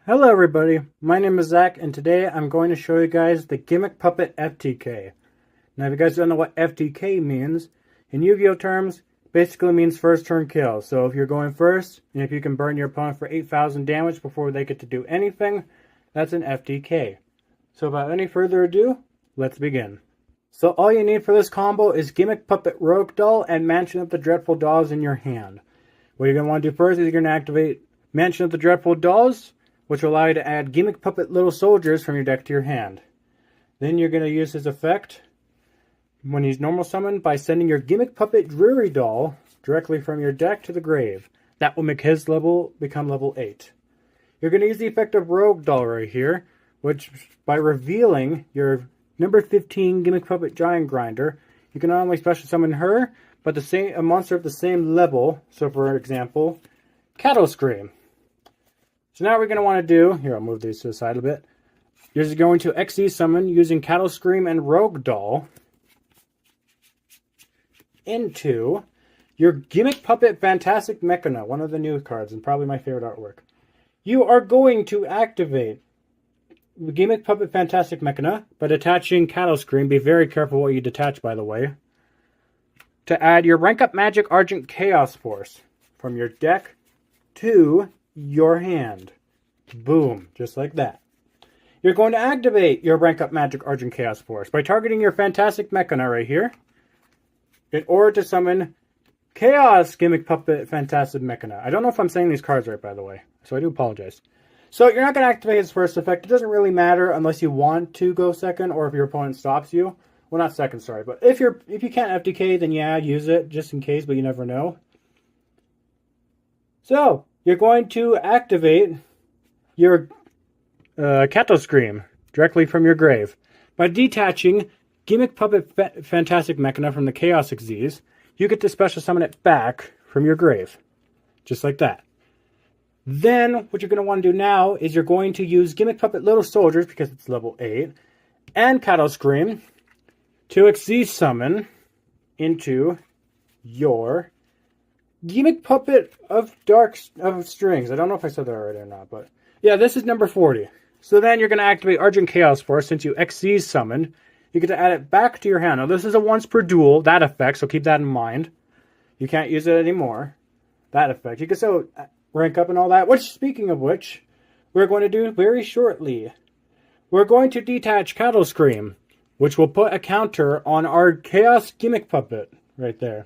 Hello everybody, my name is Zach and today I'm going to show you guys the Gimmick Puppet FTK. Now if you guys don't know what FTK means, in Yu-Gi-Oh terms, basically means first turn kill. So if you're going first, and if you can burn your opponent for 8,000 damage before they get to do anything, that's an FTK. So without any further ado, let's begin. So all you need for this combo is Gimmick Puppet Rogue Doll and Mansion of the Dreadful Dolls in your hand. What you're going to want to do first is you're going to activate Mansion of the Dreadful Dolls, which will allow you to add Gimmick Puppet Little Soldiers from your deck to your hand. Then you're going to use his effect when he's normal summoned by sending your Gimmick Puppet Dreary Doll directly from your deck to the grave. That will make his level become level 8. You're going to use the effect of Rogue Doll right here, which by revealing your number 15 Gimmick Puppet Giant Grinder, you can not only special summon her, but a monster of the same level. So for example, Cattle Scream. So now what we're going to want to do, here I'll move these to the side a bit, you're just going to XE summon using Cattle Scream and Rogue Doll into your Gimmick Puppet Fantastic Mechana, one of the new cards and probably my favorite artwork. You are going to activate the Gimmick Puppet Fantastic Mechana by detaching Cattle Scream. Be very careful what you detach, by the way. To add your Rank Up Magic Argent Chaos Force from your deck to your hand. Boom, just like that. You're going to activate your Rank Up Magic Argent Chaos Force by targeting your Fantastic Mechana right here in order to summon Chaos Gimmick Puppet Fantastic Mechana. I don't know if I'm saying these cards right, by the way, so I do apologize. So you're not going to activate his first effect. It doesn't really matter unless you want to go second or if your opponent stops you. Well, not second, sorry, but if you can't FTK, then yeah, use it just in case, but you never know. So you're going to activate your Cattle Scream directly from your grave by detaching Gimmick Puppet Fantastic Mechana from the Chaos Xyz. You get to special summon it back from your grave, just like that. Then what you're going to want to do now is you're going to use Gimmick Puppet Little Soldiers because it's level 8 and Cattle Scream to Xyz summon into your Gimmick Puppet of Strings. I don't know if I said that already or not, but yeah, this is number 40. So then you're going to activate Argent Chaos Force since you XZ summoned. You get to add it back to your hand. Now this is a once per duel, that effect, so keep that in mind. You can't use it anymore. That effect. You can still rank up and all that, which, speaking of which, we're going to do very shortly. We're going to detach Cattle Scream, which will put a counter on our Chaos Gimmick Puppet right there.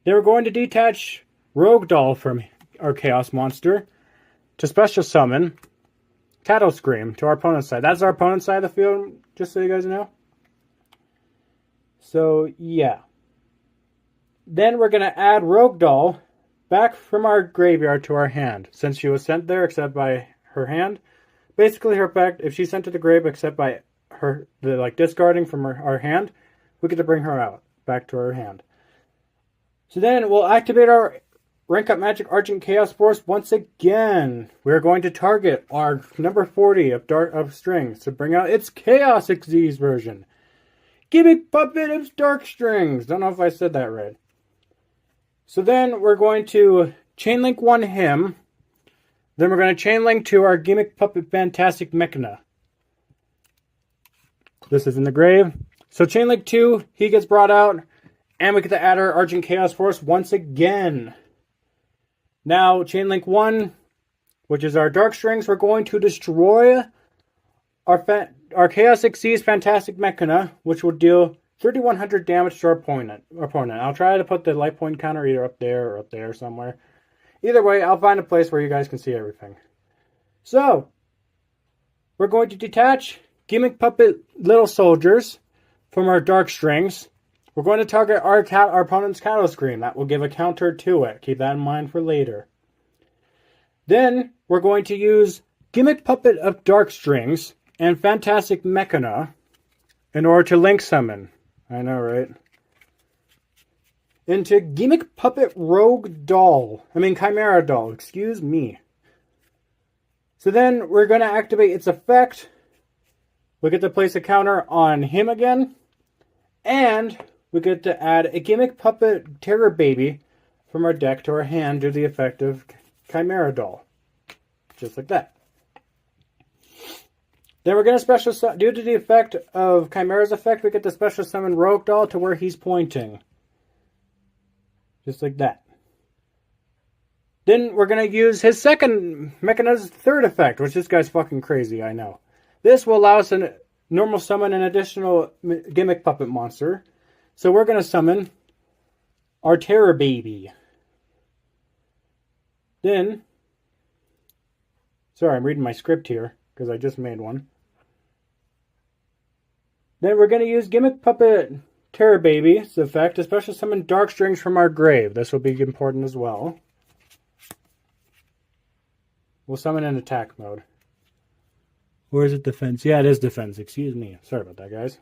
Then we're going to detach Rogue Doll from our Chaos Monster to special summon Cattle Scream to our opponent's side. That's our opponent's side of the field, just so you guys know. So, yeah. Then we're going to add Rogue Doll back from our graveyard to our hand. Since she was sent there except by her hand, basically her effect, if she's sent to the grave except by her discarding from our hand, we get to bring her out, back to our hand. So then we'll activate our Rank Up Magic Argent Chaos Force once again. We're going to target our number 40 of Strings to bring out its Chaos Xyz version. Gimmick Puppet of Dark Strings. Don't know if I said that right. So then we're going to Chainlink 1 him. Then we're going to Chainlink to our Gimmick Puppet Fantastic Mechana. This is in the grave. So Chainlink 2, he gets brought out. And we get to add our Argent Chaos Force once again. Now, Chainlink 1, which is our Dark Strings, we're going to destroy our Chaos Xyz Fantastic Mechana, which will deal 3,100 damage to our opponent. I'll try to put the life point counter either up there or up there somewhere. Either way, I'll find a place where you guys can see everything. So, we're going to detach Gimmick Puppet Little Soldiers from our Dark Strings. We're going to target our opponent's Cattle Scream. That will give a counter to it. Keep that in mind for later. Then, we're going to use Gimmick Puppet of Dark Strings and Fantastic Mechana in order to link summon. I know, right? Into Gimmick Puppet Chimera Doll, excuse me. So then, we're going to activate its effect. We get to place a counter on him again. And we get to add a Gimmick Puppet Terror Baby from our deck to our hand due to the effect of Chimera Doll. Just like that. Then we're going to special summon, due to the effect of Chimera's effect, we get the special summon Rogue Doll to where he's pointing. Just like that. Then we're going to use his second Mechana's third effect, which this guy's fucking crazy, I know. This will allow us to normal summon an additional Gimmick Puppet monster. So we're going to summon our Terror Baby. Then, sorry, I'm reading my script here, because I just made one. Then we're going to use Gimmick Puppet Terror Baby's effect to special summon Dark Strings from our grave. This will be important as well. We'll summon in attack mode. Or is it defense? Yeah, it is defense. Excuse me. Sorry about that, guys.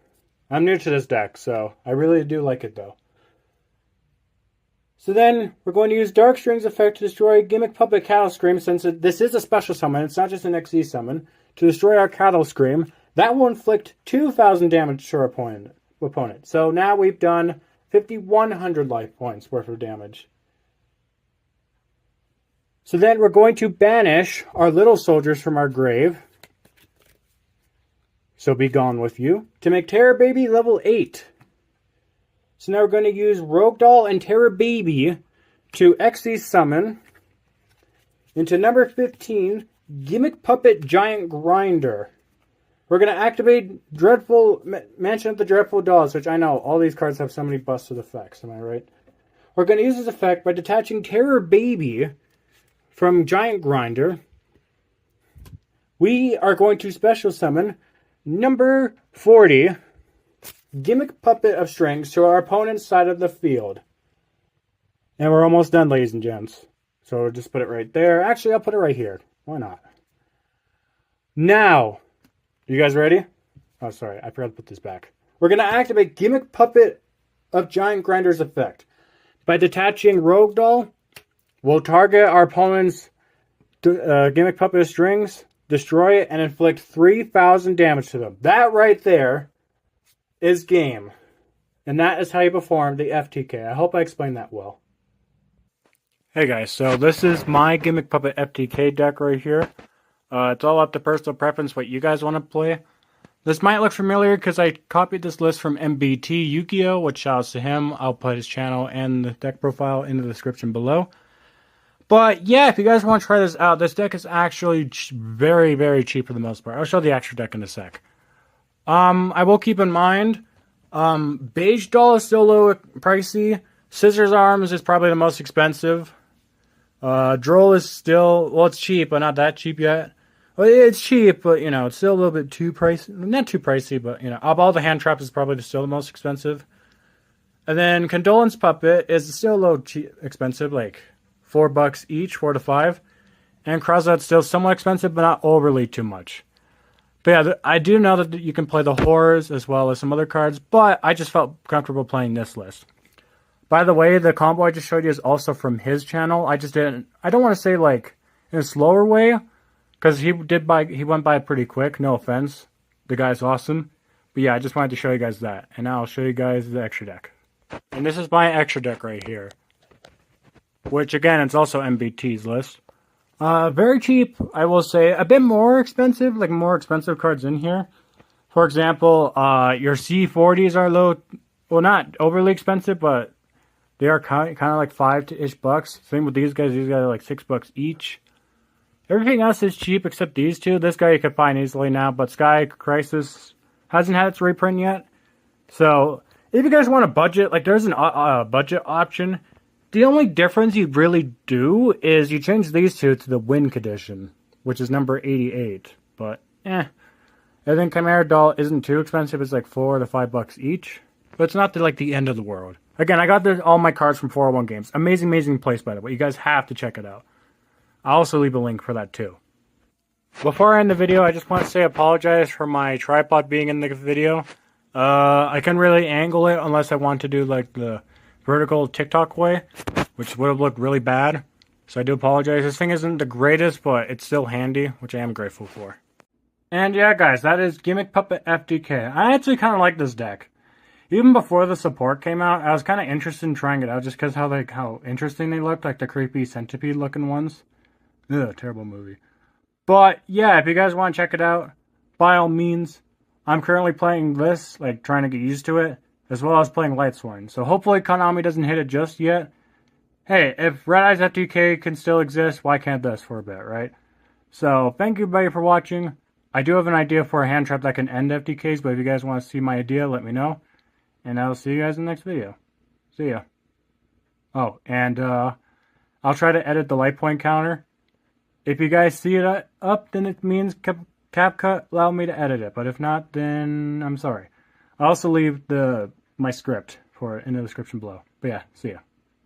I'm new to this deck, so I really do like it, though. So then, we're going to use Dark Strings effect to destroy Gimmick Puppet Cattle Scream, since this is a special summon. It's not just an XZ summon. To destroy our Cattle Scream, that will inflict 2,000 damage to our opponent. So now we've done 5,100 life points worth of damage. So then we're going to banish our little soldiers from our grave. So be gone with you. To make Terror Baby level 8. So now we're going to use Rogue Doll and Terror Baby to XZ summon into number 15, Gimmick Puppet Giant Grinder. We're going to activate Mansion of the Dreadful Dolls, which I know all these cards have so many busted effects, am I right? We're going to use this effect by detaching Terror Baby from Giant Grinder. We are going to special summon number 40, Gimmick Puppet of Strings, to our opponent's side of the field. And we're almost done, ladies and gents. So we'll just put it right there. Actually, I'll put it right here. Why not? Now, you guys ready? Oh, sorry. I forgot to put this back. We're going to activate Gimmick Puppet of Giant Grinder's effect. By detaching Rogue Doll, we'll target our opponent's Gimmick Puppet of Strings, destroy it, and inflict 3,000 damage to them. That right there is game. And that is how you perform the FTK. I hope I explained that well. Hey guys, so this is my Gimmick Puppet FTK deck right here. It's all up to personal preference what you guys want to play. This might look familiar because I copied this list from MBT Yukio, which shouts to him. I'll put his channel and the deck profile in the description below. But yeah, if you guys want to try this out, this deck is actually very, very cheap for the most part. I'll show the extra deck in a sec. I will keep in mind, Beige Doll is still a little pricey. Scissors Arms is probably the most expensive. Droll is still, well, it's cheap, but not that cheap yet. Well, it's cheap, but, you know, it's still a little bit too pricey. Not too pricey, but, you know, of all the hand traps is probably still the most expensive. And then Condolence Puppet is still a little expensive, like $4 each, 4 to 5. And Crossout's still somewhat expensive, but not overly too much. But yeah, I do know that you can play the Horrors as well as some other cards, but I just felt comfortable playing this list. By the way, the combo I just showed you is also from his channel. I don't want to say like in a slower way, because he went by pretty quick, no offense. The guy's awesome. But yeah, I just wanted to show you guys that. And now I'll show you guys the extra deck. And this is my extra deck right here. Which again, it's also MBT's list. Very cheap, I will say. A bit more expensive, like more expensive cards in here. For example, your C40s are low, well, not overly expensive, but they are kind of like $5-ish bucks. Same with these guys are like $6 each. Everything else is cheap except these two. This guy you can find easily now, but Sky Crisis hasn't had its reprint yet. So, if you guys want a budget, like there's a budget option. The only difference you really do is you change these two to the Win Condition, which is number 88. But, I think Chimera Doll isn't too expensive. It's like $4 to $5 each. But it's not like the end of the world. Again, I got all my cards from 401 Games. Amazing, amazing place, by the way. You guys have to check it out. I'll also leave a link for that, too. Before I end the video, I just want to say apologize for my tripod being in the video. I couldn't really angle it unless I want to do like the vertical TikTok way, which would have looked really bad. So I do apologize. This thing isn't the greatest, but it's still handy, which I am grateful for. And yeah, guys, that is Gimmick Puppet FTK. I actually kind of like this deck. Even before the support came out, I was kind of interested in trying it out just because how interesting they looked, like the creepy centipede looking ones. Ugh, terrible movie. But yeah, if you guys want to check it out, by all means. I'm currently playing this, like trying to get used to it, as well as playing Lightsworn. So hopefully Konami doesn't hit it just yet. Hey, if Red Eyes FTK can still exist, why can't this for a bit, right? So thank you everybody for watching. I do have an idea for a hand trap that can end FTKs, but if you guys want to see my idea, let me know. And I'll see you guys in the next video. See ya. Oh, and I'll try to edit the light point counter. If you guys see it up, then it means CapCut allowed me to edit it. But if not, then I'm sorry. I'll also leave my script for it in the description below. But yeah, see ya.